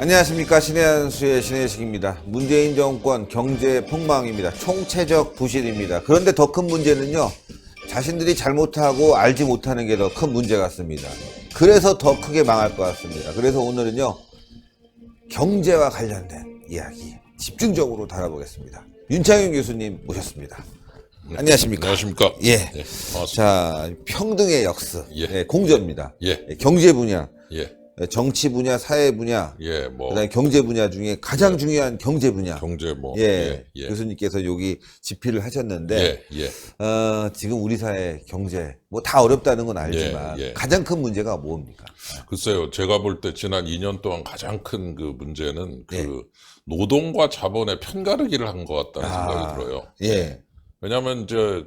안녕하십니까. 신의 한수의 신혜식입니다. 문재인 정권 경제 폭망입니다. 총체적 부실입니다. 그런데 더 큰 문제는요, 자신들이 잘못하고 알지 못하는 게 더 큰 문제 같습니다. 그래서 더 크게 망할 것 같습니다. 그래서 오늘은요, 경제와 관련된 이야기 집중적으로 다뤄보겠습니다. 윤창윤 교수님 모셨습니다. 안녕하십니까. 안녕하십니까. 예. 네, 반갑습니다. 자, 평등의 역습. 예. 예, 공정입니다. 예. 경제 분야. 예, 정치 분야, 사회 분야, 예, 뭐, 그다음에 경제 분야 중에 가장 중요한 경제 분야. 경제 뭐, 예, 예, 교수님께서 여기 집필을 하셨는데, 예, 예. 지금 우리 사회 경제 뭐 다 어렵다는 건 알지만 예. 가장 큰 문제가 뭡니까? 글쎄요, 제가 볼 때 지난 2년 동안 가장 큰 그 문제는 그 예. 노동과 자본의 편가르기를 한 것 같다는 생각이 들어요. 예, 왜냐하면 이제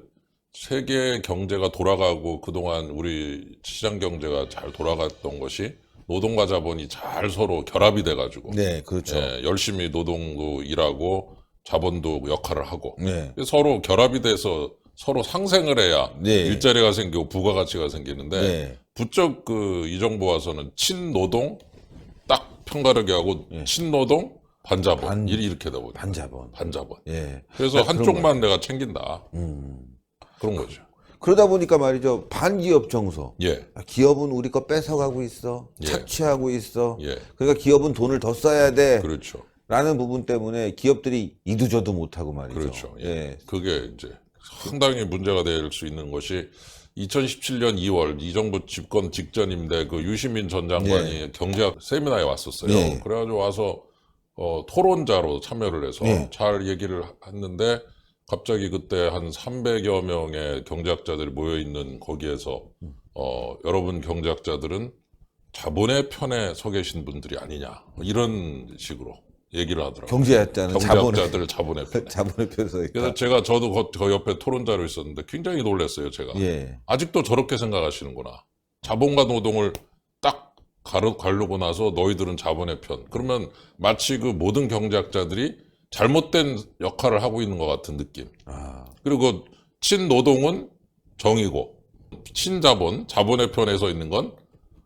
세계 경제가 돌아가고 그동안 우리 시장 경제가 잘 돌아갔던 것이 노동과 자본이 잘 서로 결합이 돼가지고, 네, 그렇죠. 예, 열심히 노동도 일하고 자본도 역할을 하고, 네, 서로 결합이 돼서 서로 상생을 해야 네. 일자리가 생기고 부가가치가 생기는데, 네. 부쩍 이 정부 와서는 친노동 딱 편가르기 하고 친노동 반자본 이렇게 되다 보니 반자본. 반자본. 예. 그래서 그런 한쪽만 내가 챙긴다. 그런 거죠. 그러다 보니까 말이죠. 반기업 정서. 예, 기업은 우리 거 뺏어가고 있어. 예. 착취하고 있어. 예, 그러니까 기업은 돈을 더 써야 돼. 그렇죠, 라는 부분 때문에 기업들이 이도저도 못하고 말이죠. 그렇죠. 예. 예. 그게 이제 상당히 문제가 될 수 있는 것이 2017년 2월 이 정부 집권 직전인데 그 유시민 전 장관이 경제학 세미나에 왔었어요. 예. 그래가지고 와서 토론자로 참여를 해서 예. 잘 얘기를 했는데 갑자기 그때 한 300여 명의 경제학자들이 모여 있는 거기에서 여러분 경제학자들은 자본의 편에 서 계신 분들이 아니냐 이런 식으로 얘기를 하더라고요. 경제학자는 경제학자들 자본의 편에. 자본의 편에 서 있다. 그래서 저도 그 옆에 토론자로 있었는데 굉장히 놀랐어요, 제가. 예. 아직도 저렇게 생각하시는구나. 자본과 노동을 딱 가르고 나서 너희들은 자본의 편. 그러면 마치 그 모든 경제학자들이 잘못된 역할을 하고 있는 것 같은 느낌. 아, 그리고 친노동은 정이고, 친자본, 자본의 편에 서 있는 건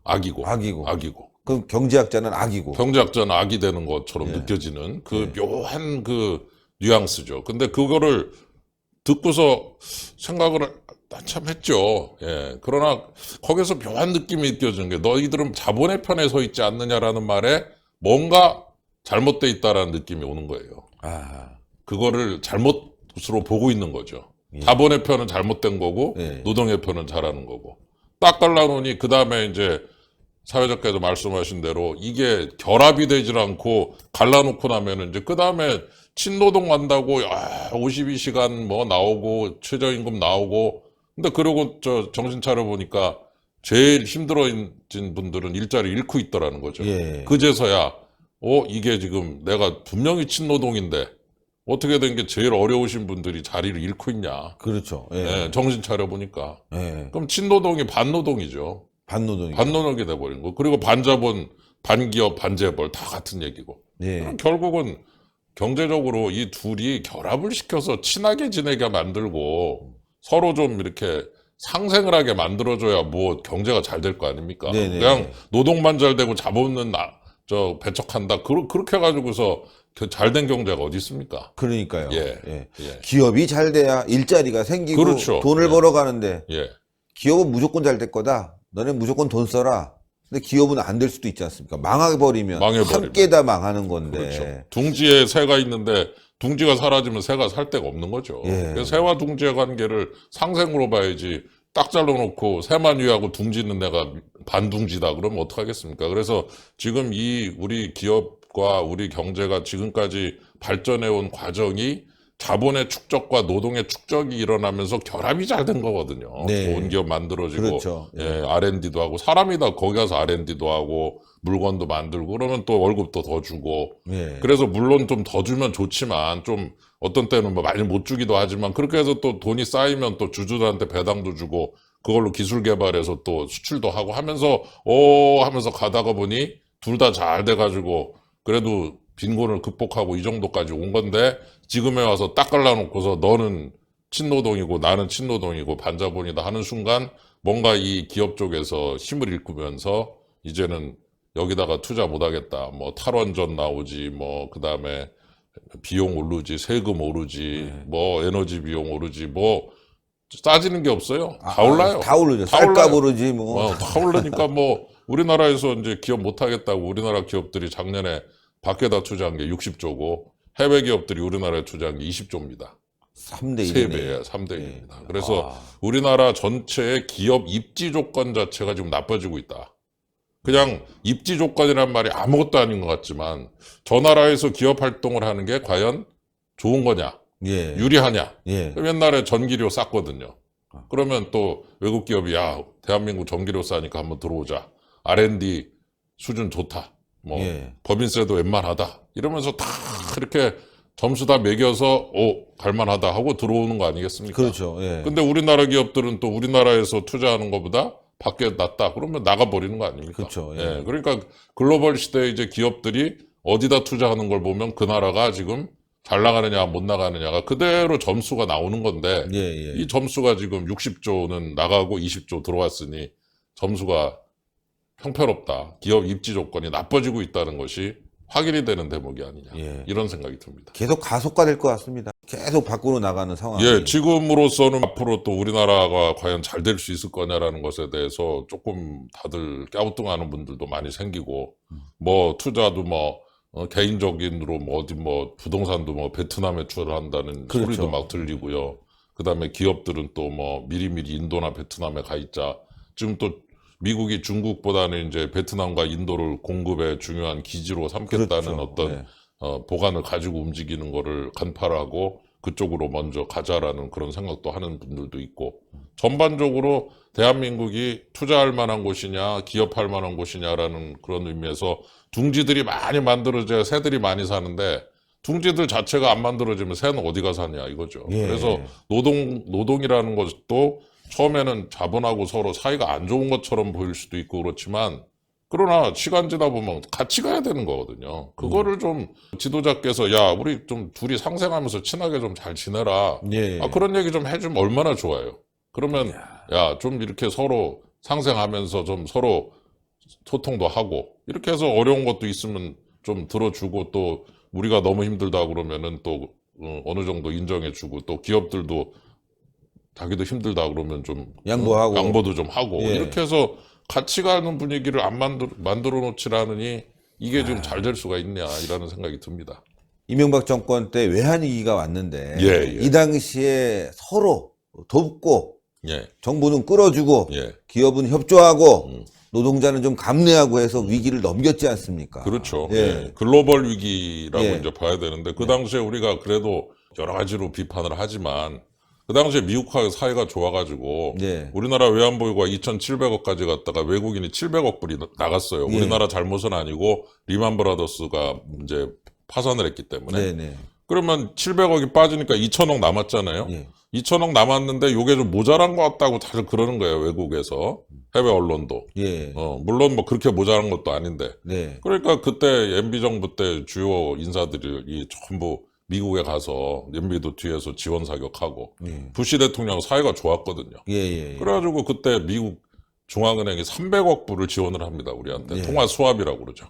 악이고. 악이고. 그럼 경제학자는 악이고. 경제학자는 악이 되는 것처럼 느껴지는 그 묘한 그 뉘앙스죠. 근데 그거를 듣고서 생각을 한참 했죠. 예. 그러나 거기서 묘한 느낌이 느껴지는 게 너희들은 자본의 편에 서 있지 않느냐라는 말에 뭔가 잘못돼 있다라는 느낌이 오는 거예요. 아, 그거를 잘못으로 보고 있는 거죠. 자본의 편은 잘못된 거고 예. 노동의 편은 잘하는 거고. 딱 갈라놓으니 그 다음에 이제 사회자께서 말씀하신 대로 이게 결합이 되질 않고 갈라놓고 나면은 이제 그 다음에 친노동 간다고 52시간 뭐 나오고 최저임금 나오고 근데 그러고 정신 차려 보니까 제일 힘들어진 분들은 일자리 잃고 있더라는 거죠. 예. 그제서야 이게 지금 내가 분명히 친노동인데 어떻게 된 게 제일 어려우신 분들이 자리를 잃고 있냐. 그렇죠. 예. 예, 정신 차려 보니까. 예. 그럼 친노동이 반노동이죠. 반노동이. 반노동이 돼버린 거. 그리고 반자본, 반기업, 반재벌 다 같은 얘기고. 예. 그럼 결국은 경제적으로 이 둘이 결합을 시켜서 친하게 지내게 만들고 서로 좀 이렇게 상생을 하게 만들어줘야 뭐 경제가 잘 될 거 아닙니까? 네네. 그냥 노동만 잘 되고 자본은 배척한다. 그렇게 해가지고서 잘 된 경제가 어디 있습니까? 그러니까요. 예. 예. 예. 기업이 잘 돼야 일자리가 생기고 그렇죠. 돈을 예. 벌어가는데 예. 기업은 무조건 잘 될 거다. 너네 무조건 돈 써라. 근데 기업은 안 될 수도 있지 않습니까? 망해버리면 함께 다 망하는 건데. 그렇죠. 둥지에 새가 있는데 둥지가 사라지면 새가 살 데가 없는 거죠. 예. 그래서 새와 둥지의 관계를 상생으로 봐야지 딱 잘라놓고 새만 위하고 둥지는 내가 반둥지다 그러면 어떡하겠습니까? 그래서 지금 우리 기업과 우리 경제가 지금까지 발전해온 과정이 자본의 축적과 노동의 축적이 일어나면서 결합이 잘 된 거거든요. 네. 좋은 기업 만들어지고, 그렇죠. 예, R&D도 하고, 사람이 다 거기 가서 R&D도 하고, 물건도 만들고, 그러면 또 월급도 더 주고, 예. 그래서 물론 좀 더 주면 좋지만, 좀 어떤 때는 뭐 많이 못 주기도 하지만, 그렇게 해서 또 돈이 쌓이면 또 주주들한테 배당도 주고, 그걸로 기술 개발해서 또 수출도 하고 하면서, 하면서 가다가 보니, 둘 다 잘 돼가지고, 그래도 빈곤을 극복하고 이 정도까지 온 건데 지금에 와서 딱 갈라놓고서 너는 친노동이고 나는 친노동이고 반자본이다 하는 순간 뭔가 이 기업 쪽에서 힘을 잃으면서 이제는 여기다가 투자 못 하겠다. 뭐 탈원전 나오지, 뭐 그다음에 비용 오르지, 세금 오르지, 뭐 에너지 비용 오르지, 뭐 따지는 게 없어요. 다 올라요. 다 오르죠. 다 쌀값 올라요. 오르지 뭐. 다 오르니까 뭐 우리나라에서 이제 기업 못 하겠다고 우리나라 기업들이 작년에 밖에다 투자한 게 60조고 해외 기업들이 우리나라에 투자한 게 20조입니다. 3대 1이네. 3배예요. 3대 1입니다. 그래서 우리나라 전체의 기업 입지 조건 자체가 지금 나빠지고 있다. 그냥 입지 조건이란 말이 아무것도 아닌 것 같지만 저 나라에서 기업 활동을 하는 게 과연 좋은 거냐, 예. 유리하냐. 예. 옛날에 전기료 쌌거든요. 그러면 또 외국 기업이 야 대한민국 전기료 싸니까 한번 들어오자. R&D 수준 좋다. 뭐 예. 법인세도 웬만하다. 이러면서 다 이렇게 점수 다 매겨서 갈만하다 하고 들어오는 거 아니겠습니까? 그렇죠. 예. 근데 우리나라 기업들은 또 우리나라에서 투자하는 것보다 밖에 낫다. 그러면 나가버리는 거 아닙니까? 그렇죠. 예. 예. 그러니까 글로벌 시대에 이제 기업들이 어디다 투자하는 걸 보면 그 나라가 지금 잘 나가느냐 못 나가느냐가 그대로 점수가 나오는 건데 예, 예. 이 점수가 지금 60조는 나가고 20조 들어왔으니 점수가 형편없다. 기업 입지 조건이 나빠지고 있다는 것이 확인이 되는 대목이 아니냐. 예. 이런 생각이 듭니다. 계속 가속화될 것 같습니다. 계속 밖으로 나가는 상황. 예, 지금으로서는 앞으로 또 우리나라가 과연 잘 될 수 있을 거냐라는 것에 대해서 조금 다들 갸우뚱하는 분들도 많이 생기고, 뭐 투자도 뭐 개인적인으로 뭐 어디 뭐 부동산도 뭐 베트남에 투자한다는 그렇죠. 소리도 막 들리고요. 그다음에 기업들은 또 뭐 미리미리 인도나 베트남에 가 있자. 지금 또 미국이 중국보다는 이제 베트남과 인도를 공급의 중요한 기지로 삼겠다는 그렇죠. 어떤 네. 보관을 가지고 움직이는 거를 간파하고 그쪽으로 먼저 가자라는 그런 생각도 하는 분들도 있고 전반적으로 대한민국이 투자할 만한 곳이냐 기업할 만한 곳이냐라는 그런 의미에서 둥지들이 많이 만들어져야 새들이 많이 사는데 둥지들 자체가 안 만들어지면 새는 어디가 사냐 이거죠. 예. 그래서 노동이라는 것도 처음에는 자본하고 서로 사이가 안 좋은 것처럼 보일 수도 있고 그렇지만 그러나 시간 지나 보면 같이 가야 되는 거거든요. 그거를 좀 지도자께서 야 우리 좀 둘이 상생하면서 친하게 좀 잘 지내라. 예. 그런 얘기 좀 해주면 얼마나 좋아요. 그러면 야 좀 이렇게 서로 상생하면서 좀 서로 소통도 하고 이렇게 해서 어려운 것도 있으면 좀 들어주고 또 우리가 너무 힘들다 그러면은 또 어느 정도 인정해주고 또 기업들도 자기도 힘들다 그러면 좀 양보하고. 양보도 좀 하고 예. 이렇게 해서 같이 가는 분위기를 안 만들어 놓지라느니 이게 지금 잘 될 수가 있냐 이라는 생각이 듭니다. 이명박 정권 때 외환위기가 왔는데 예, 예. 이 당시에 서로 돕고 예, 정부는 끌어주고 예, 기업은 협조하고 노동자는 좀 감내하고 해서 위기를 넘겼지 않습니까? 그렇죠. 예. 예. 글로벌 위기라고 예. 이제 봐야 되는데 그 당시에 우리가 그래도 여러 가지로 비판을 하지만 그 당시에 미국하고 사이가 좋아가지고 예. 우리나라 외환보유고가 2,700억까지 갔다가 외국인이 700억 불이 나갔어요. 예. 우리나라 잘못은 아니고 리만 브라더스가 이제 파산을 했기 때문에. 네네. 그러면 700억이 빠지니까 2,000억 남았잖아요. 예. 2,000억 남았는데 요게 좀 모자란 것 같다고 다들 그러는 거예요. 외국에서. 해외 언론도. 예. 물론 뭐 그렇게 모자란 것도 아닌데. 네. 그러니까 그때 MB 정부 때 주요 인사들이 전부 미국에 가서 MB도 뒤에서 지원 사격하고 예. 부시 대통령 사이가 좋았거든요. 예. 예. 그래가지고 그때 미국 중앙은행이 300억 불을 지원을 합니다. 우리한테. 예. 통화 수합이라고 그러죠.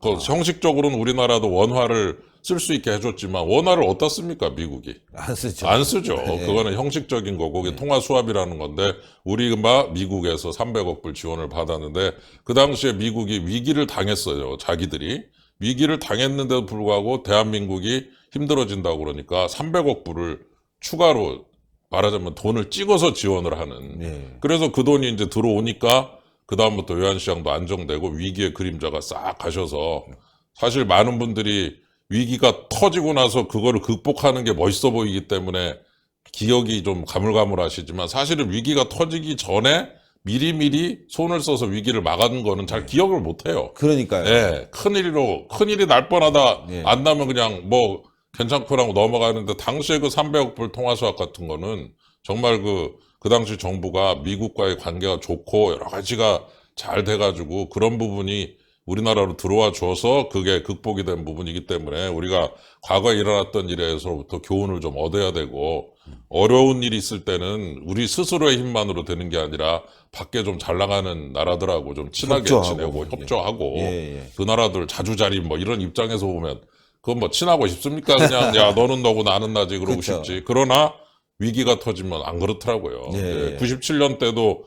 그 형식적으로는 우리나라도 원화를 쓸 수 있게 해줬지만 원화를 어디다 씁니까 미국이? 안 쓰죠. 안 쓰죠. 예. 그거는 형식적인 거고 그게 통화 수합이라는 건데 우리가 미국에서 300억 불 지원을 받았는데 그 당시에 미국이 위기를 당했어요. 자기들이. 위기를 당했는데도 불구하고 대한민국이 힘들어진다고 그러니까 300억 불을 추가로 말하자면 돈을 찍어서 지원을 하는. 예. 그래서 그 돈이 이제 들어오니까 그다음부터 외환시장도 안정되고 위기의 그림자가 싹 가셔서 사실 많은 분들이 위기가 터지고 나서 그거를 극복하는 게 멋있어 보이기 때문에 기억이 좀 가물가물하시지만 사실은 위기가 터지기 전에 미리미리 손을 써서 위기를 막은 거는 잘 기억을 못 해요. 그러니까요. 예, 큰일이 날 뻔하다 예. 안 나면 그냥 뭐 괜찮고라고 넘어가는데 당시에 그 300억 불 통화 수합 같은 거는 정말 그 당시 정부가 미국과의 관계가 좋고 여러 가지가 잘 돼가지고 그런 부분이 우리나라로 들어와 줘서 그게 극복이 된 부분이기 때문에 우리가 과거에 일어났던 일에서부터 교훈을 좀 얻어야 되고 어려운 일이 있을 때는 우리 스스로의 힘만으로 되는 게 아니라 밖에 좀 잘 나가는 나라들하고 좀 친하게 협조하고. 지내고 협조하고 예. 그 나라들 자주자리 뭐 이런 입장에서 보면 그건 뭐 친하고 싶습니까? 그냥 야 너는 너고 나는 나지 그러고 그렇죠. 싶지. 그러나 위기가 터지면 안 그렇더라고요. 예. 97년 때도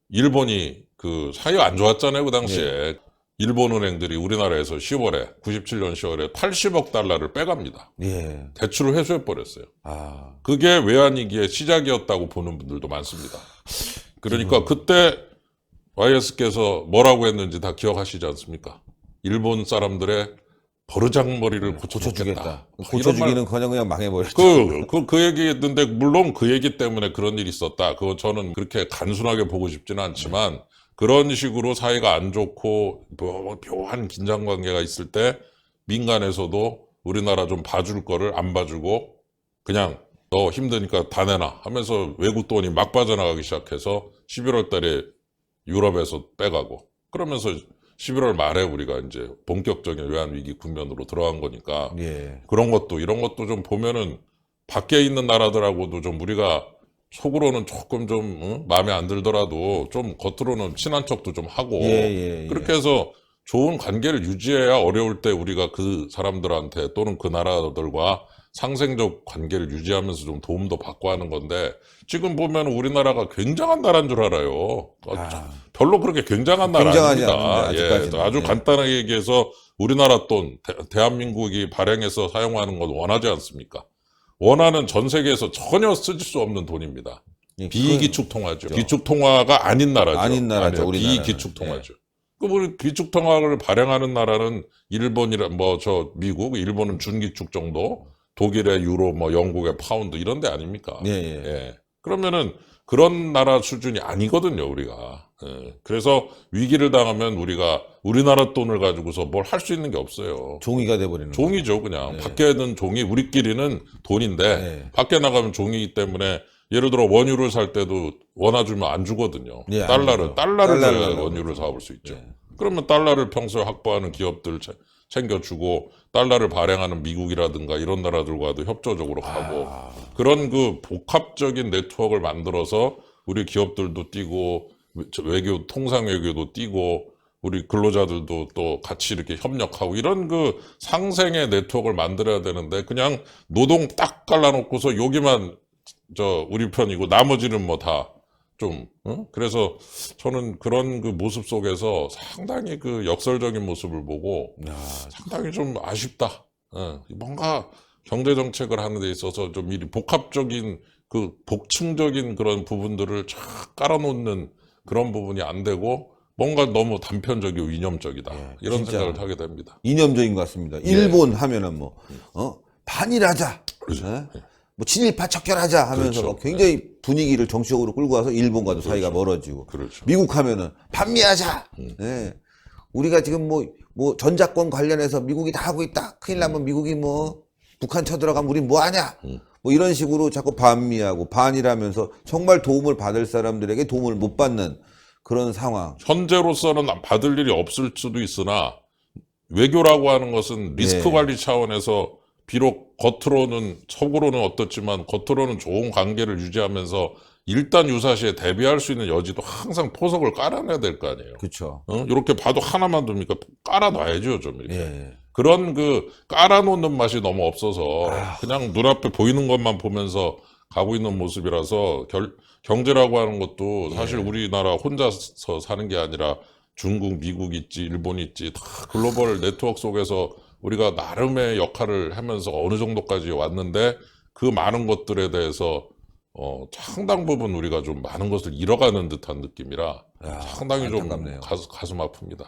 일본이 그 사이가 안 좋았잖아요, 그 당시에. 일본 은행들이 우리나라에서 97년 10월에 80억 달러를 빼갑니다. 예. 대출을 회수해 버렸어요. 아. 그게 외환위기의 시작이었다고 보는 분들도 많습니다. 그러니까 그때 YS께서 뭐라고 했는지 다 기억하시지 않습니까? 일본 사람들의 버르장머리를 고쳐주겠다. 고쳐주기는 그냥 망해버렸죠. 그 얘기 했는데, 물론 그 얘기 때문에 그런 일이 있었다. 그거 저는 그렇게 단순하게 보고 싶지는 않지만, 그런 식으로 사이가 안 좋고, 뭐, 묘한 긴장 관계가 있을 때, 민간에서도 우리나라 좀 봐줄 거를 안 봐주고, 그냥 너 힘드니까 다 내놔 하면서 외국 돈이 막 빠져나가기 시작해서 11월 달에 유럽에서 빼가고, 그러면서 11월 말에 우리가 이제 본격적인 외환위기 국면으로 들어간 거니까 예. 그런 것도 이런 것도 좀 보면은 밖에 있는 나라들하고도 좀 우리가 속으로는 조금 좀 마음에 안 들더라도 좀 겉으로는 친한 척도 좀 하고 그렇게 해서 좋은 관계를 유지해야 어려울 때 우리가 그 사람들한테 또는 그 나라들과 상생적 관계를 유지하면서 좀 도움도 받고 하는 건데 지금 보면 우리나라가 굉장한 나라인 줄 알아요. 별로 그렇게 굉장한 나라 아닙니다. 예, 아주 간단하게 얘기해서 우리나라 돈, 대한민국이 발행해서 사용하는 건 원하지 않습니까? 원하는 전 세계에서 전혀 쓰질 수 없는 돈입니다. 비기축 통화죠. 기축 통화가 아닌 나라죠. 아닌 나라죠. 우리나라는. 비기축 통화죠. 그 우리 기축 통화를 발행하는 나라는 일본이라 미국, 일본은 준기축 정도, 독일의 유로, 영국의 파운드 이런 데 아닙니까? 예. 그러면은 그런 나라 수준이 아니거든요, 우리가. 예. 그래서 위기를 당하면 우리가 우리나라 돈을 가지고서 뭘 할 수 있는 게 없어요. 종이가 돼버리는 종이죠, 그냥. 밖에 있는 종이, 우리끼리는 돈인데, 밖에 나가면 종이기 때문에, 예를 들어 원유를 살 때도 원화주면 안 주거든요. 달러를 줘야 원유를 사올 수 있죠. 그러면 달러를 평소에 확보하는 기업들 챙겨주고, 달러를 발행하는 미국이라든가 이런 나라들과도 협조적으로 가고, 그런 그 복합적인 네트워크를 만들어서 우리 기업들도 뛰고, 통상 외교도 뛰고, 우리 근로자들도 또 같이 이렇게 협력하고, 이런 그 상생의 네트워크를 만들어야 되는데, 그냥 노동 딱 갈라놓고서 여기만 우리 편이고, 나머지는 그래서 저는 그런 그 모습 속에서 상당히 그 역설적인 모습을 보고 상당히 좀 아쉽다. 뭔가 경제정책을 하는 데 있어서 좀 복합적인 그 복층적인 그런 부분들을 쫙 깔아놓는 그런 부분이 안 되고 뭔가 너무 단편적이고 이념적이다. 이런 생각을 하게 됩니다. 이념적인 것 같습니다. 일본 하면은 반일하자. 그렇죠. 친일파 척결하자 하면서 굉장히 분위기를 정치적으로 끌고 와서 일본과도 사이가 멀어지고. 미국 하면은 반미하자. 우리가 지금 전작권 관련해서 미국이 다 하고 있다. 큰일 나면 미국이 북한 쳐들어가면 우린 뭐 하냐. 이런 식으로 자꾸 반미하고 반일하면서 정말 도움을 받을 사람들에게 도움을 못 받는 그런 상황. 현재로서는 받을 일이 없을 수도 있으나 외교라고 하는 것은 리스크 관리 차원에서 비록 속으로는 어떻지만 겉으로는 좋은 관계를 유지하면서 일단 유사시에 대비할 수 있는 여지도 항상 포석을 깔아놔야 될 거 아니에요. 그렇죠. 이렇게 봐도 하나만 둡니까? 깔아놔야죠, 좀 이렇게. 그런 깔아놓는 맛이 너무 없어서 그냥 눈앞에 보이는 것만 보면서 가고 있는 모습이라서 경제라고 하는 것도 사실 우리나라 혼자서 사는 게 아니라 중국, 미국 있지, 일본 있지, 다 글로벌 네트워크 속에서 우리가 나름의 역할을 하면서 어느 정도까지 왔는데 그 많은 것들에 대해서 상당 부분 우리가 좀 많은 것을 잃어가는 듯한 느낌이라 상당히 안타깝네요. 좀 가슴 아픕니다.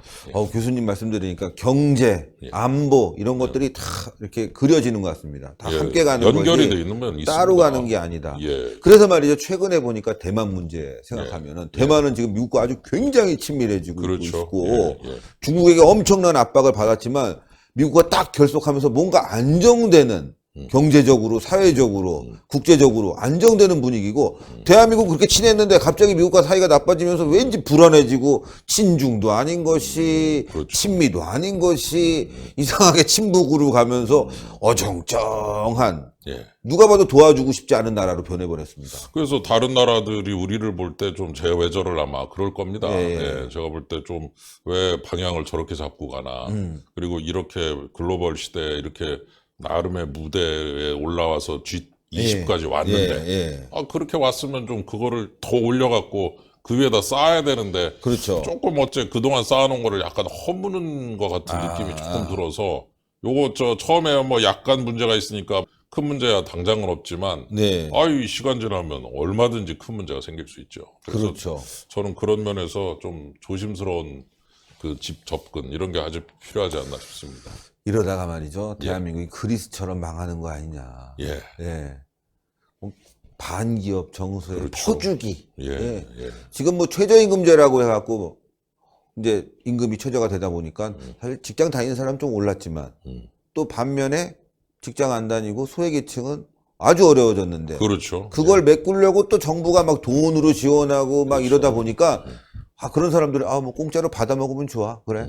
교수님 말씀 들으니까 경제, 안보 이런 것들이 다 이렇게 그려지는 것 같습니다. 다 함께 가는 연결이 거지 돼 있는 면 있습니다. 따로 가는 게 아니다. 그래서 말이죠. 최근에 보니까 대만 문제 생각하면은 대만은 지금 미국과 아주 굉장히 친밀해지고 있고 중국에게 엄청난 압박을 받았지만 미국과 딱 결속하면서 뭔가 안정되는 경제적으로, 사회적으로, 국제적으로 안정되는 분위기고, 대한민국 그렇게 친했는데 갑자기 미국과 사이가 나빠지면서 왠지 불안해지고, 친중도 아닌 것이, 그렇죠. 친미도 아닌 것이, 이상하게 친북으로 가면서 어정쩡한, 예. 누가 봐도 도와주고 싶지 않은 나라로 변해버렸습니다. 그래서 다른 나라들이 우리를 볼 때 좀 제 외절을 아마 그럴 겁니다. 예. 예, 제가 볼 때 좀 왜 방향을 저렇게 잡고 가나. 그리고 이렇게 글로벌 시대에 이렇게 나름의 무대에 올라와서 G20까지 왔는데, 예. 아, 그렇게 왔으면 좀 그거를 더 올려갖고 그 위에다 쌓아야 되는데, 그렇죠. 조금 어째 그동안 쌓아놓은 거를 약간 허무는 것 같은 느낌이 조금 들어서, 요거 처음에 뭐 약간 문제가 있으니까 큰 문제야 당장은 없지만, 네. 아유, 시간 지나면 얼마든지 큰 문제가 생길 수 있죠. 그래서 그렇죠. 저는 그런 면에서 좀 조심스러운 그 집 접근, 이런 게 아주 필요하지 않나 싶습니다. 이러다가 말이죠. 대한민국이 그리스처럼 망하는 거 아니냐. 예. 예. 반기업 정서의 그렇죠. 퍼주기. 예. 예. 예. 지금 뭐 최저임금제라고 해갖고 이제 임금이 최저가 되다 보니까 사실 직장 다니는 사람 좀 올랐지만 또 반면에 직장 안 다니고 소외계층은 아주 어려워졌는데 그렇죠. 그걸 메꾸려고 또 정부가 막 돈으로 지원하고 막 이러다 보니까 아 그런 사람들은 아 뭐 공짜로 받아 먹으면 좋아 그래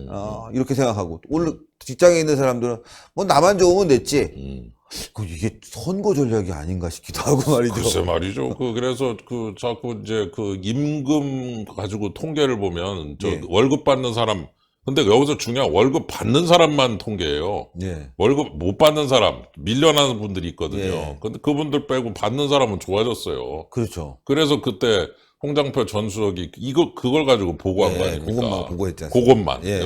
이렇게 생각하고 오늘 직장에 있는 사람들은 뭐 나만 좋으면 됐지 그 이게 선거 전략이 아닌가 싶기도 하고 말이죠. 글쎄 말이죠. 그래서 자꾸 이제 임금 가지고 통계를 보면 예. 월급 받는 사람, 근데 여기서 중요한 월급 받는 사람만 통계예요. 예. 월급 못 받는 사람, 밀려나는 분들이 있거든요. 예. 근데 그분들 빼고 받는 사람은 좋아졌어요. 그렇죠. 그래서 그때 홍장표 전 수석이 그걸 가지고 보고한 거 아닙니까? 그것만 보고했지 않습니까? 그것만. 예.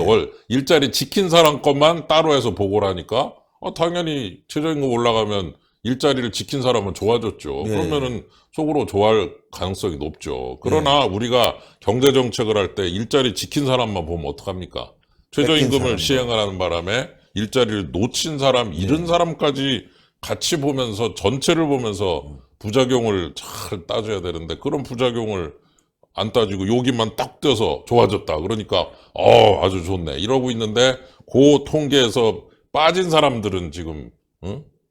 일자리 지킨 사람 것만 따로 해서 보고를 하니까, 당연히 최저임금 올라가면 일자리를 지킨 사람은 좋아졌죠. 예. 그러면은 속으로 좋아할 가능성이 높죠. 그러나 우리가 경제정책을 할 때 일자리 지킨 사람만 보면 어떡합니까? 최저임금을 사람만. 시행을 하는 바람에 일자리를 놓친 사람, 잃은 사람까지 같이 보면서, 전체를 보면서 부작용을 잘 따져야 되는데, 그런 부작용을 안 따지고 여기만 딱 떼서 좋아졌다. 그러니까 아주 좋네 이러고 있는데, 그 통계에서 빠진 사람들은 지금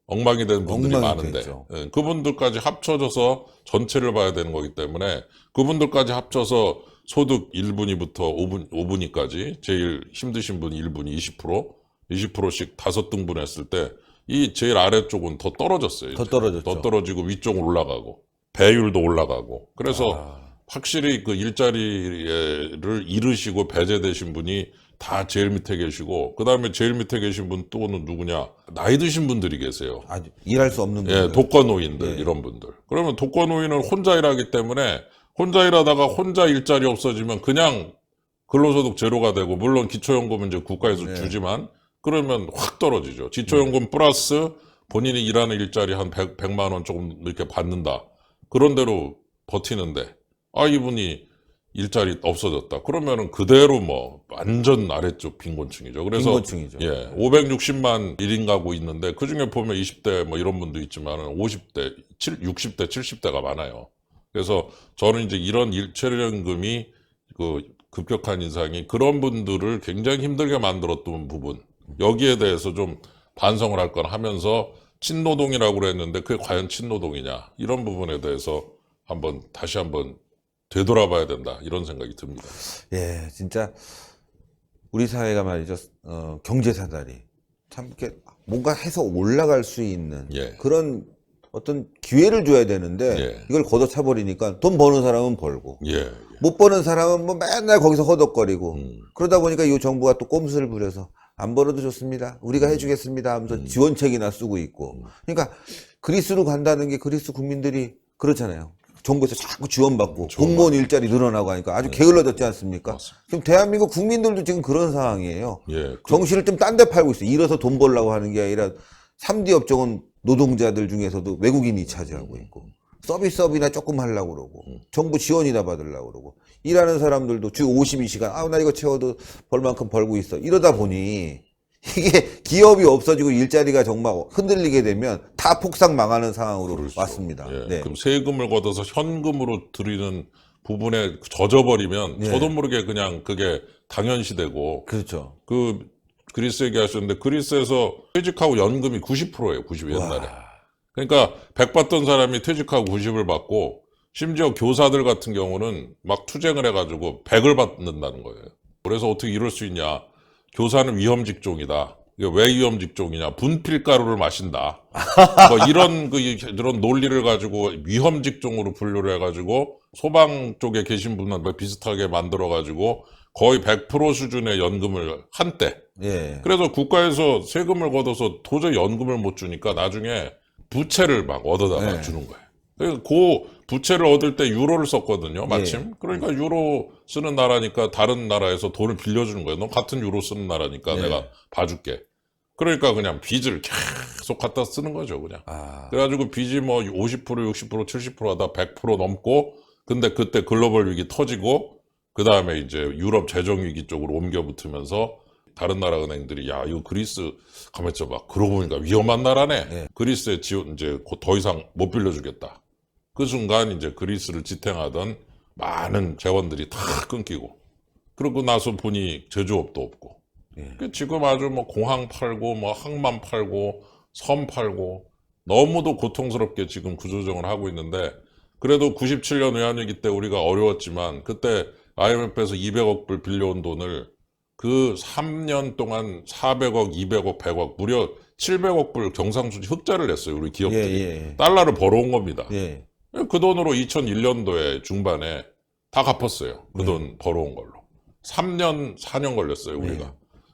엉망이 된 분들이 엉망이 많은데, 됐죠. 예, 그분들까지 합쳐져서 전체를 봐야 되는 거기 때문에, 그분들까지 합쳐서 소득 1분위부터 5분위까지 제일 힘드신 분이 1분위 20%씩 5등분 했을 때 이 제일 아래쪽은 더 떨어졌어요. 더 이제. 떨어졌죠. 더 떨어지고 위쪽으로 올라가고 배율도 올라가고, 그래서 확실히 그 일자리를 잃으시고 배제되신 분이 다 제일 밑에 계시고, 그 다음에 제일 밑에 계신 분 또는 누구냐, 나이 드신 분들이 계세요. 아주 일할 수 없는 분들. 예, 독거노인들, 이런 분들. 그러면 독거노인은 혼자 일하기 때문에, 혼자 일하다가 혼자 일자리 없어지면 그냥 근로소득 제로가 되고, 물론 기초연금은 이제 국가에서 주지만, 그러면 확 떨어지죠. 기초연금 플러스 본인이 일하는 일자리 한 100만 원 조금 이렇게 받는다. 그런 대로 버티는데, 이분이 일자리 없어졌다. 그러면은 그대로 뭐 완전 아래쪽 빈곤층이죠. 그래서 빈곤층이죠. 예, 560만 1인 가구 있는데, 그 중에 보면 20대 뭐 이런 분도 있지만 50대, 60대, 70대가 많아요. 그래서 저는 이제 이런 최저임금이 급격한 인상이 그런 분들을 굉장히 힘들게 만들었던 부분, 여기에 대해서 좀 반성을 할 건 하면서, 친노동이라고 그랬는데 그게 과연 친노동이냐, 이런 부분에 대해서 다시 한번 되돌아봐야 된다, 이런 생각이 듭니다. 예, 진짜 우리 사회가 말이죠. 경제 사다리 참 이렇게 뭔가 해서 올라갈 수 있는 예. 그런 어떤 기회를 줘야 되는데 예. 이걸 걷어차 버리니까 돈 버는 사람은 벌고 예. 못 버는 사람은 뭐 맨날 거기서 허덕거리고 그러다 보니까 이 정부가 또 꼼수를 부려서 안 벌어도 좋습니다. 우리가 해주겠습니다 하면서 지원책이나 쓰고 있고. 그러니까 그리스로 간다는 게 그리스 국민들이 그렇잖아요. 정부에서 자꾸 지원받고 공무원 일자리 늘어나고 하니까 아주 게을러졌지 않습니까? 맞습니다. 지금 대한민국 국민들도 지금 그런 상황이에요. 예. 정신을 좀 딴 데 팔고 있어요. 일어서 돈 벌려고 하는 게 아니라 3D 업종은 노동자들 중에서도 외국인이 차지하고 있고 서비스업이나 조금 하려고 그러고 정부 지원이나 받으려고 그러고 일하는 사람들도 주 52시간 나 이거 채워도 벌 만큼 벌고 있어. 이러다 보니 이게 기업이 없어지고 일자리가 정말 흔들리게 되면 다 폭삭 망하는 상황으로 그렇죠. 왔습니다. 예. 네. 그럼 세금을 걷어서 현금으로 드리는 부분에 젖어버리면 저도 모르게 그냥 그게 당연시되고, 그렇죠. 그 그리스 얘기하셨는데 그리스에서 퇴직하고 연금이 90%예요. 90 옛날에. 와. 그러니까 100 받던 사람이 퇴직하고 90을 받고 심지어 교사들 같은 경우는 막 투쟁을 해가지고 100을 받는다는 거예요. 그래서 어떻게 이럴 수 있냐. 교사는 위험 직종이다. 이게 왜 위험 직종이냐. 분필가루를 마신다. 뭐 이런 논리를 가지고 위험 직종으로 분류를 해가지고 소방 쪽에 계신 분한테 비슷하게 만들어가지고 거의 100% 수준의 연금을 한때. 예. 그래서 국가에서 세금을 걷어서 도저히 연금을 못 주니까 나중에 부채를 막 얻어다가 네. 주는 거예요. 그래서 그 부채를 얻을 때 유로를 썼거든요, 마침. 예. 그러니까 유로 쓰는 나라니까 다른 나라에서 돈을 빌려주는 거예요. 너 같은 유로 쓰는 나라니까 예. 내가 봐줄게. 그러니까 그냥 빚을 계속 갖다 쓰는 거죠, 그냥. 아. 그래가지고 빚이 뭐 50%, 60%, 70% 하다 100% 넘고, 근데 그때 글로벌 위기 터지고, 그 다음에 이제 유럽 재정 위기 쪽으로 옮겨 붙으면서 다른 나라 은행들이 야 이거 그리스 가만 있어봐 그러고 보니까 위험한 나라네. 네. 그리스에 지원 이제 곧 더 이상 못 빌려주겠다. 그 순간 이제 그리스를 지탱하던 많은 재원들이 다 끊기고 그러고 나서 보니 제조업도 없고 예. 지금 아주 뭐 공항 팔고 뭐 항만 팔고 섬 팔고 너무도 고통스럽게 지금 구조조정을 하고 있는데 그래도 97년 외환위기 때 우리가 어려웠지만 그때 IMF에서 200억 불 빌려온 돈을 그 3년 동안 400억, 200억, 100억, 무려 700억 불 경상수지 흑자를 냈어요. 우리 기업들이. 예. 달러를 벌어온 겁니다. 예. 그 돈으로 2001년도에 중반에 다 갚았어요. 그 돈 벌어온 걸로. 3년, 4년 걸렸어요, 우리가. 네.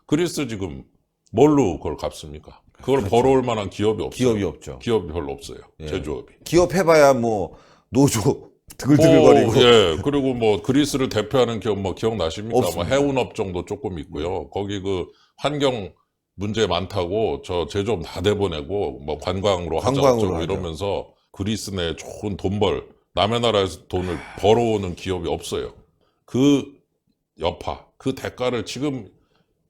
그리스 지금 뭘로 그걸 갚습니까? 그걸 그렇죠. 벌어올 만한 기업이 없어요. 기업이 없죠. 기업이 별로 없어요. 예. 제조업이. 기업 해봐야 뭐 노조 드글드글거리고. 예. 그리고 뭐 그리스를 대표하는 기업 뭐 기억나십니까? 뭐 없습니다. 해운업 정도 조금 있고요. 거기 그 환경 문제 많다고 저 제조업 다 내보내고 뭐 관광으로 하자 관광으로 어쩌고 하죠. 이러면서 그리스 내 좋은 돈벌 남의 나라에서 돈을 벌어오는 기업이 없어요. 그 여파, 그 대가를 지금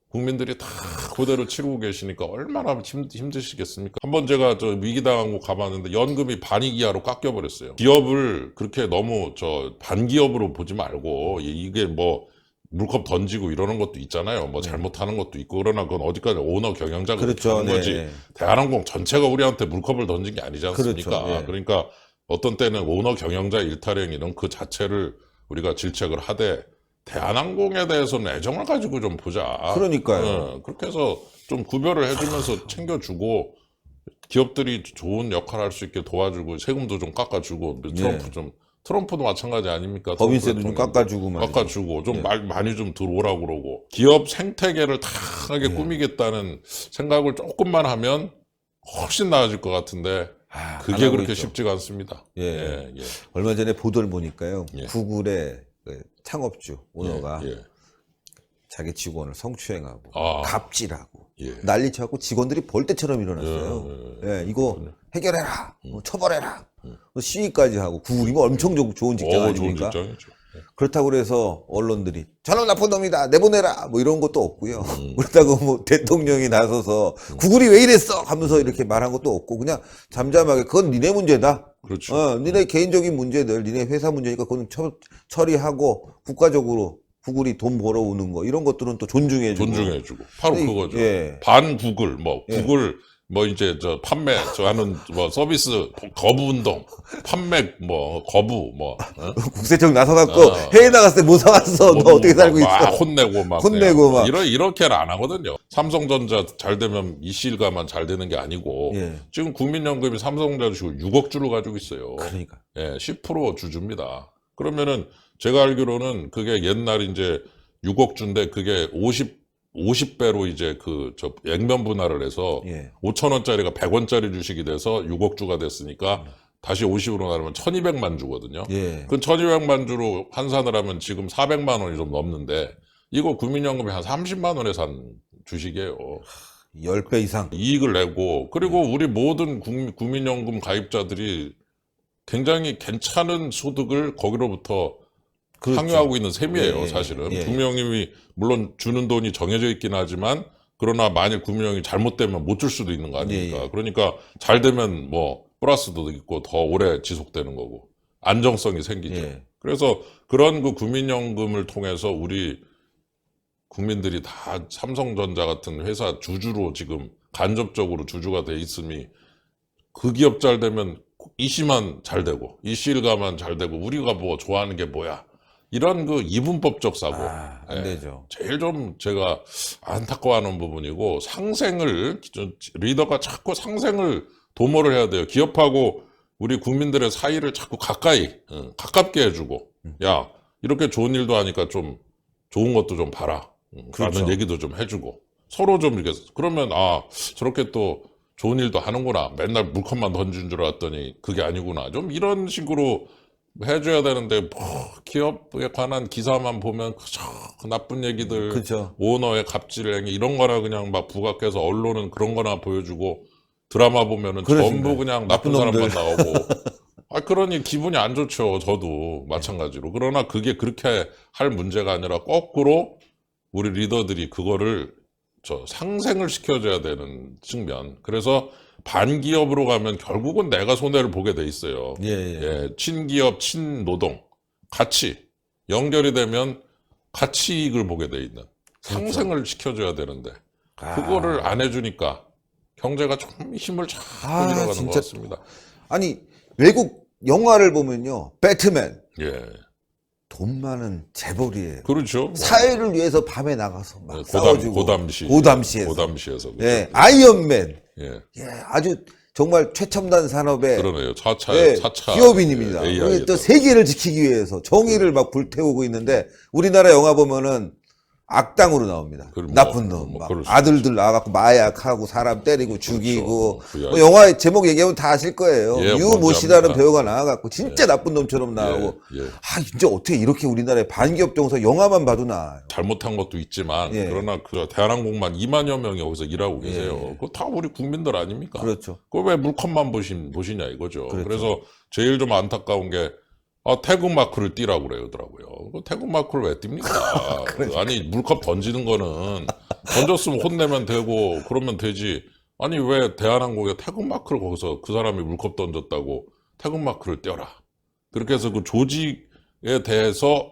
국민들이 다 그대로 치르고 계시니까 얼마나 힘드시겠습니까? 한번 제가 저 위기당한 곳 가봤는데 연금이 반이기하로 깎여버렸어요. 기업을 그렇게 너무 저 반기업으로 보지 말고 이게 뭐 물컵 던지고 이러는 것도 있잖아요. 뭐 잘못하는 것도 있고 그러나 그건 어디까지 오너 경영자가 그렇죠. 하는 거지. 네. 대한항공 전체가 우리한테 물컵을 던진 게 아니지 않습니까? 그렇죠. 네. 그러니까 어떤 때는 오너 경영자 일탈행위는 그 자체를 우리가 질책을 하되 대한항공에 대해서는 애정을 가지고 좀 보자. 그러니까요. 그렇게 해서 좀 구별을 해주면서 챙겨주고 기업들이 좋은 역할을 할 수 있게 도와주고 세금도 좀 깎아주고 트럼프도 마찬가지 아닙니까? 법인세도 좀 트럼프 깎아주고 말이죠. 깎아주고 좀 예. 많이 좀 들어오라고 그러고 기업 생태계를 다하게 꾸미겠다는 생각을 조금만 하면 훨씬 나아질 것 같은데 안 그게 하고 그렇게 있죠. 쉽지가 않습니다. 예. 예. 얼마 전에 보도를 보니까요. 예. 구글의 그 창업주 오너가 예. 자기 직원을 성추행하고 아. 갑질하고 예. 난리쳐갖고 직원들이 벌떼처럼 일어났어요. 예, 이거 해결해라, 뭐 처벌해라, 뭐 시위까지 하고 구글이 뭐 엄청 좋은 직장 좋은 아닙니까? 직장이죠. 그렇다고 그래서 언론들이 저놈 나쁜 놈이다 내보내라 뭐 이런 것도 없고요. 그렇다고 뭐 대통령이 나서서 구글이 왜 이랬어 하면서 이렇게 말한 것도 없고 그냥 잠잠하게 그건 니네 문제다. 그렇죠. 니네 개인적인 문제들, 니네 회사 문제니까 그건 처리하고 국가적으로 구글이 돈 벌어오는 거 이런 것들은 또 존중해주고. 존중해주고 바로 근데 그거죠. 예. 반 구글 뭐 예. 구글 뭐 이제 저 판매 저 하는 뭐 서비스 거부 운동 판매 뭐 거부 뭐 국세청 나서갖고 어. 해외 나갔을 때 못 사왔어. 너 어떻게 살고 있어? 막 혼내고 막 혼내고 막. 이렇게는 안 하거든요. 삼성전자 잘 되면 이실가만 잘 되는 게 아니고 예. 지금 국민연금이 삼성전자 주식을 6억 주를 가지고 있어요. 그러니까. 예, 10% 주주입니다. 그러면은 제가 알기로는 그게 옛날 이제 6억 주인데 그게 50배로 이제 저 액면 분할을 해서 예. 5,000원짜리가 100원짜리 주식이 돼서 6억 주가 됐으니까 다시 50으로 나누면 1,200만 주거든요. 예. 그 1,200만 주로 환산을 하면 지금 400만 원이 좀 넘는데 이거 국민연금이 한 30만 원에 산 주식이에요. 10배 이상. 이익을 내고 그리고 우리 모든 국민연금 가입자들이 굉장히 괜찮은 소득을 거기로부터 그렇죠. 항유하고 있는 셈이에요. 예, 사실은 예. 국민연금이 물론 주는 돈이 정해져 있긴 하지만 그러나 만일 국민연금이 잘못되면 못 줄 수도 있는 거 아닙니까? 예. 그러니까 잘 되면 뭐 플러스도 있고 더 오래 지속되는 거고 안정성이 생기죠. 예. 그래서 그런 그 국민연금을 통해서 우리 국민들이 다 삼성전자 같은 회사 주주로 지금 간접적으로 주주가 돼 있으니 그 기업 잘 되면 이 씨만 잘 되고 이 씨 일가만 잘 되고 우리가 뭐 좋아하는 게 뭐야, 이런 그 이분법적 사고, 안 되죠. 제일 좀 제가 안타까워하는 부분이고, 상생을 리더가 자꾸 상생을 도모를 해야 돼요. 기업하고 우리 국민들의 사이를 자꾸 가깝게 해주고, 야 이렇게 좋은 일도 하니까 좀 좋은 것도 좀 봐라, 그렇죠. 라는 얘기도 좀 해주고, 서로 좀 이렇게, 그러면 저렇게 또 좋은 일도 하는구나, 맨날 물컵만 던진 줄 알았더니 그게 아니구나, 좀 이런 식으로 해줘야 되는데, 뭐 기업에 관한 기사만 보면 그저 나쁜 얘기들, 그렇죠. 오너의 갑질행위 이런 거나 그냥 막 부각해서 언론은 그런 거나 보여주고, 드라마 보면은 그러니까요. 전부 그냥 나쁜 나쁜 사람만 놈들. 나오고, 그러니 기분이 안 좋죠. 저도 마찬가지로. 그러나 그게 그렇게 할 문제가 아니라 거꾸로 우리 리더들이 그거를 상생을 시켜줘야 되는 측면. 그래서 반기업으로 가면 결국은 내가 손해를 보게 돼 있어요. 예. 친기업, 친노동 같이 연결이 되면 같이 이익을 보게 돼 있는, 상생을 시켜줘야 되는데 그거를 안 해주니까 경제가 좀 힘을 자꾸 잃어가는 진짜. 것 같습니다. 아니, 외국 영화를 보면요, 배트맨 예, 돈 많은 재벌이에요. 그렇죠. 사회를 위해서 밤에 나가서 막 싸워주고 고담시에서. 고담시에서. 그렇죠. 예, 아이언맨. 예, 아주 정말 최첨단 산업의 그러네요. 4차 기업인입니다. AI 또 세계를 지키기 위해서 정의를 막 불태우고 있는데, 우리나라 영화 보면은 악당으로 나옵니다. 그럼 나쁜 놈. 막 그럴 수 아들들 나와갖고 마약하고 사람 때리고 죽이고. 그렇죠. 뭐 영화 제목 얘기하면 다 아실 거예요. 예, 유모 씨라는 뭔지 배우가 나와갖고 진짜 나쁜 놈처럼 나오고. 예. 진짜 어떻게 이렇게 우리나라의 반기업 정서 영화만 봐도 나와요. 잘못한 것도 있지만, 예. 그러나 그 대한항공만 2만여 명이 거기서 일하고 계세요. 그거 다 우리 국민들 아닙니까? 그렇죠. 그거 왜 물컵만 보시냐 이거죠. 그렇죠. 그래서 제일 좀 안타까운 게, 태극 마크를 띄라고 그러더라고요. 태극 마크를 왜 띱니까? 아니, 물컵 던지는 거는 던졌으면 혼내면 되고 그러면 되지. 아니, 왜 대한항공에 태극 마크를 거기서 그 사람이 물컵 던졌다고 태극 마크를 떼어라. 그렇게 해서 그 조직에 대해서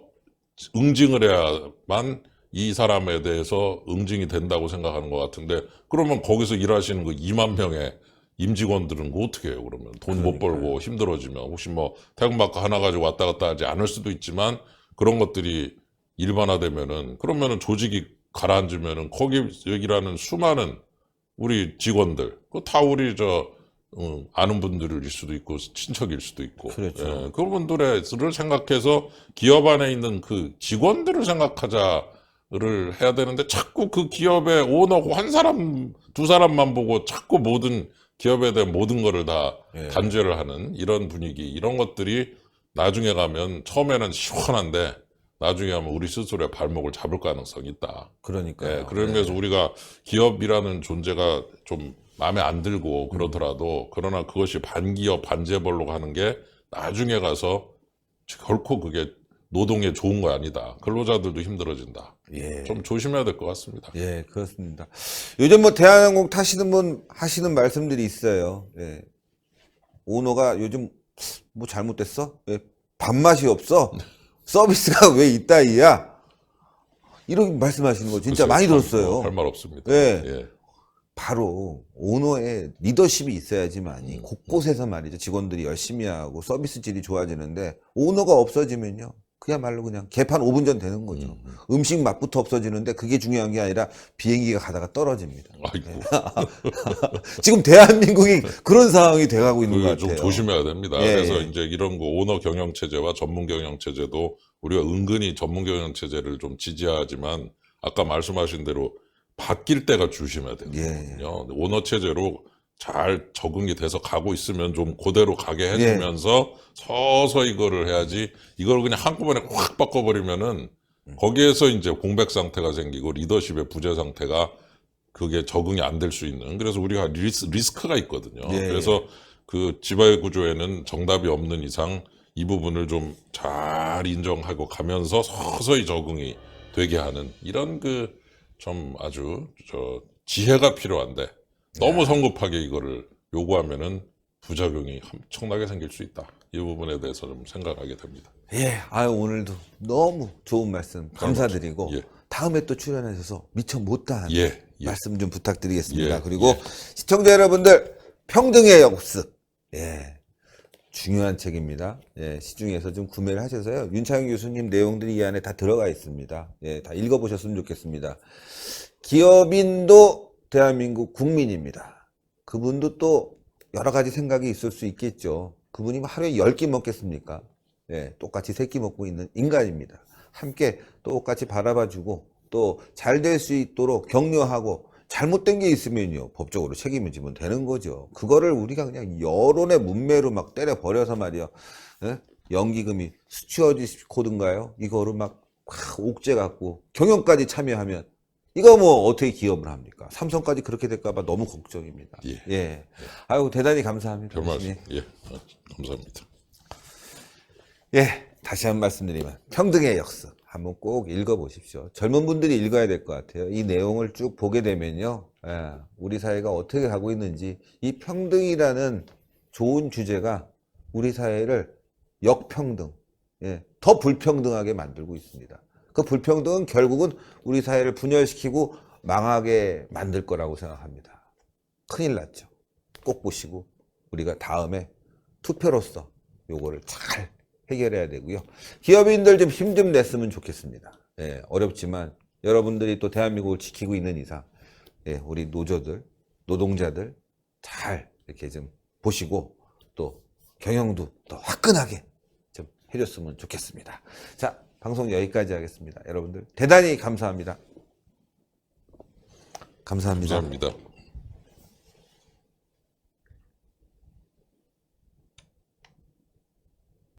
응징을 해야만 이 사람에 대해서 응징이 된다고 생각하는 것 같은데, 그러면 거기서 일하시는 그 2만 명의 임직원들은 그 어떻게 해요? 그러면 돈 못 벌고 힘들어지면 혹시 뭐 태극마크 하나 가지고 왔다 갔다 하지 않을 수도 있지만, 그런 것들이 일반화되면은, 그러면은 조직이 가라앉으면은 거기 여기라는 수많은 우리 직원들, 그 다 우리 아는 분들일 수도 있고 친척일 수도 있고, 그렇죠. 그분들을 생각해서 기업 안에 있는 그 직원들을 생각하자를 해야 되는데, 자꾸 그 기업의 오너 한 사람 두 사람만 보고 자꾸 모든 기업에 대한 모든 거를 다 단죄를 하는 이런 분위기, 이런 것들이 나중에 가면 처음에는 시원한데 나중에 하면 우리 스스로의 발목을 잡을 가능성이 있다. 그러니까요. 그러면서 우리가 기업이라는 존재가 좀 마음에 안 들고 그러더라도, 그러나 그것이 반기업, 반재벌로 가는 게 나중에 가서 결코 그게 노동에 좋은 거 아니다. 근로자들도 힘들어진다. 좀 조심해야 될 것 같습니다. 예, 그렇습니다. 요즘 뭐 대한항공 타시는 분 하시는 말씀들이 있어요. 오너가 요즘 뭐 잘못됐어? 밥맛이 없어? 서비스가 왜 이따위야? 이런 말씀하시는 거 진짜 많이 들었어요. 할 말 없습니다. 예. 바로 오너의 리더십이 있어야지만이 곳곳에서 말이죠, 직원들이 열심히 하고 서비스 질이 좋아지는데, 오너가 없어지면요, 그야말로 그냥 개판 5분 전 되는 거죠. 음식 맛부터 없어지는데 그게 중요한 게 아니라 비행기가 가다가 떨어집니다. 아이고. 지금 대한민국이 그런 상황이 돼가고 있는 것 같아요. 좀 조심해야 됩니다. 예, 그래서 예. 이제 이런 거 오너 경영 체제와 전문 경영 체제도 우리가 은근히 전문 경영 체제를 좀 지지하지만, 아까 말씀하신 대로 바뀔 때가 조심해야 되거든요. 오너 체제로 잘 적응이 돼서 가고 있으면 좀 그대로 가게 해주면서 서서히 이거를 해야지, 이걸 그냥 한꺼번에 확 바꿔버리면은 거기에서 이제 공백 상태가 생기고 리더십의 부재 상태가, 그게 적응이 안 될 수 있는, 그래서 우리가 리스크가 있거든요. 그래서 그 지배 구조에는 정답이 없는 이상 이 부분을 좀 잘 인정하고 가면서 서서히 적응이 되게 하는, 이런 좀 아주 지혜가 필요한데, 너무 성급하게 이거를 요구하면은 부작용이 엄청나게 생길 수 있다. 이 부분에 대해서 좀 생각하게 됩니다. 오늘도 너무 좋은 말씀 감사드리고, 다음에 또 출연하셔서 미처 못다한 예. 말씀 좀 부탁드리겠습니다. 예, 그리고 예. 시청자 여러분들, 평등의 역습. 예. 중요한 책입니다. 예, 시중에서 좀 구매를 하셔서요. 윤창현 교수님 내용들이 이 안에 다 들어가 있습니다. 예, 다 읽어보셨으면 좋겠습니다. 기업인도 대한민국 국민입니다. 그분도 또 여러 가지 생각이 있을 수 있겠죠. 그분이 하루에 10끼 먹겠습니까? 예, 똑같이 3끼 먹고 있는 인간입니다. 함께 똑같이 바라봐주고 또 잘 될 수 있도록 격려하고 잘못된 게 있으면요 법적으로 책임을 지면 되는 거죠. 그거를 우리가 그냥 여론의 문매로 막 때려버려서 말이요. 예? 연기금이 스튜어디스 코드인가요? 이거를 막 옥죄 갖고 경영까지 참여하면 이거 뭐 어떻게 기업을 합니까? 삼성까지 그렇게 될까봐 너무 걱정입니다. 예. 예. 아유 대단히 감사합니다. 별 말씀. 교수님. 예. 감사합니다. 예, 다시 한 번 말씀드리면 평등의 역습 한번 꼭 읽어보십시오. 젊은 분들이 읽어야 될 것 같아요. 이 내용을 쭉 보게 되면요, 예, 우리 사회가 어떻게 가고 있는지 이 평등이라는 좋은 주제가 우리 사회를 역평등, 예, 더 불평등하게 만들고 있습니다. 그 불평등은 결국은 우리 사회를 분열시키고 망하게 만들 거라고 생각합니다. 큰일 났죠. 꼭 보시고 우리가 다음에 투표로서 요거를 잘 해결해야 되고요. 기업인들 좀 힘 좀 냈으면 좋겠습니다. 예, 어렵지만 여러분들이 또 대한민국을 지키고 있는 이상, 예, 우리 노조들, 노동자들 잘 이렇게 좀 보시고 또 경영도 더 화끈하게 좀 해줬으면 좋겠습니다. 자, 방송 여기까지 하겠습니다. 여러분들 대단히 감사합니다. 감사합니다. 감사합니다.